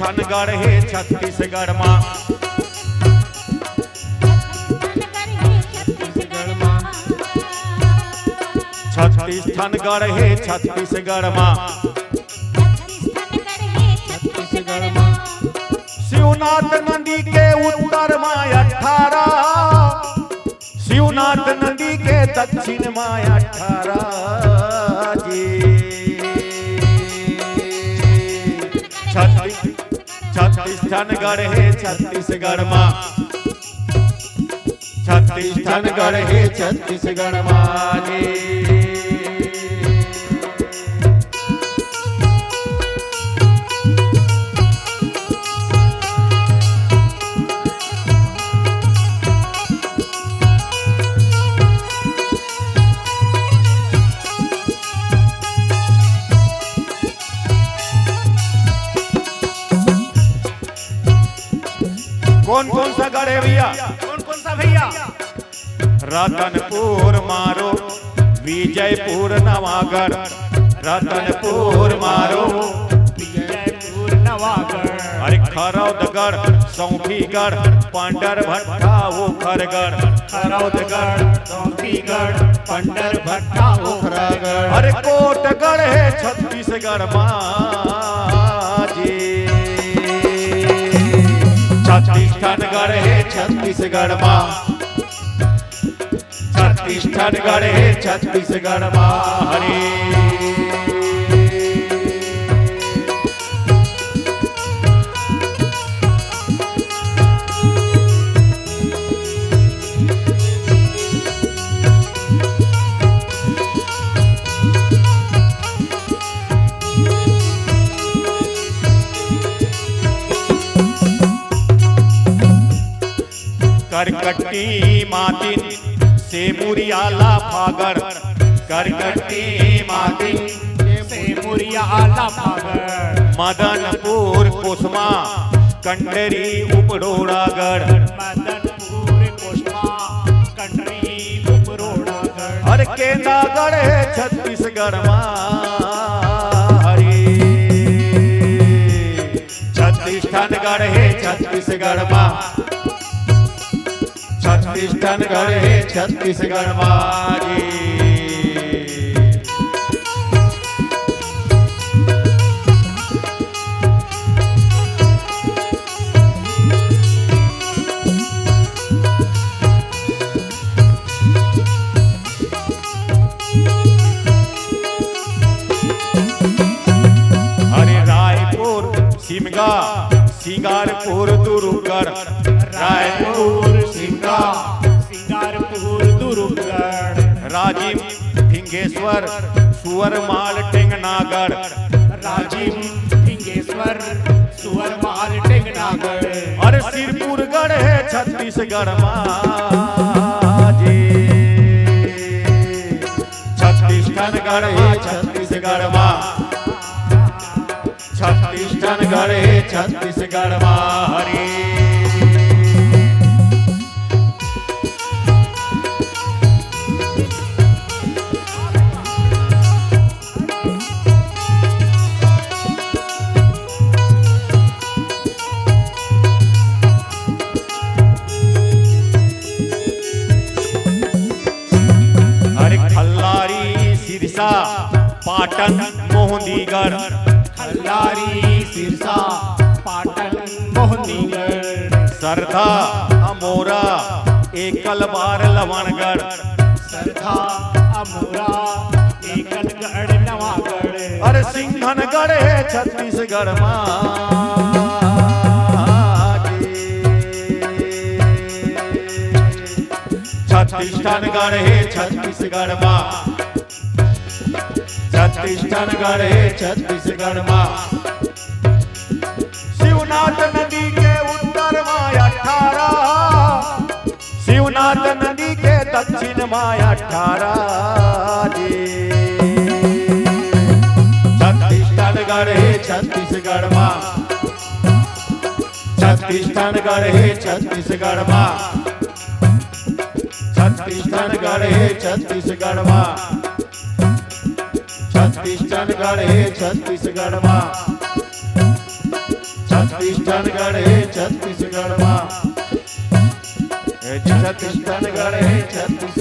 छत्तीसगढ़ है छत्तीसगढ़ माँ। छत्तीसगढ़ है छत्तीसगढ़ माँ। शिवनाथ नदी के उत्तर में 18, शिवनाथ नदी के दक्षिण में 18 जी। छत्तीसगढ़ है छत्तीसगढ़ माँ। छत्तीसगढ़ है छत्तीसगढ़ माँ जी। कौन कौन सा गढ़ है भैया? कौन कौन सा भैया? रतनपुर मारो, विजयपुर नवागढ़। रतनपुर मारो, विजयपुर नवागढ़। अरे खरौदगढ़, सौंफीगढ़, पांडर भट्टा ओखरगढ़। खरौदगढ़, सौंफीगढ़, पंडर भट्टा ओखरगढ़। अरे कोटगढ़ है छत्तीसगढ़ माँ जी। छत्तीसगढ़ है छत्तीसगढ़ माँ। छत्तीसगढ़ है छत्तीसगढ़ माँ हरे। करकट्टी मातिन से मुरियाला फागर। करकट्टी मातिन से मुरियाला फागर। मदनपुर कोसमा कंडरी उपरोड़ागढ़। मदनपुर कोसमा कंडरी उपरोड़ागढ़। अरे केंदागढ़ है छत्तीसगढ़ माँ हरे। छत्तीसगढ़ है छत्तीसगढ़ माँ। छत्तीसगढ़ है छत्तीसगढ़ माँ जी। अरे रायपुर, सिमगा, सिंगारपुर, दुर्गढ़। रायपुर, सिमगा, सिंगारपुर, दुर्गढ़। राजिम, भिंगेश्वर, सुअरमाल, टेंगनागढ़। राजिम, भिंगेश्वर, सुअरमाल, टेंगनागढ़। अरे सिरपुरगढ़ है छत्तीसगढ़ माँ जी। छत्तीसगढ़ है छत्तीसगढ़ माँ। छत्तीसगढ़ है छत्तीसगढ़ माँ हरे। सिरसा, पाटन, मोहनीगढ़। खल्लारी, सिरसा, पाटन, मोहनीगढ़। सरधा, अमोरा, एकलबार, लवणगढ़। सरधा, अमोरा, एकलगढ़, नवागढ़। अरे सिंघनगढ़ है छत्तीसगढ़ माँ जी। छत्तीसगढ़ है छत्तीसगढ़ माँ। छत्तीसगढ़ है छत्तीसगढ़ माँ। शिवनाथ नदी के उत्तर में 18, शिवनाथ नदी के दक्षिण में 18 जी। छत्तीसगढ़ है छत्तीसगढ़ माँ। छत्तीसगढ़ है छत्तीसगढ़ माँ। छत्तीसगढ़ है छत्तीसगढ़ माँ। छत्तीसगढ़ है छत्तीसगढ़ माँ। છત્તીસગઢ હે છત્તીસગઢમાં છત્તીસગઢ હે છત્તીસગઢ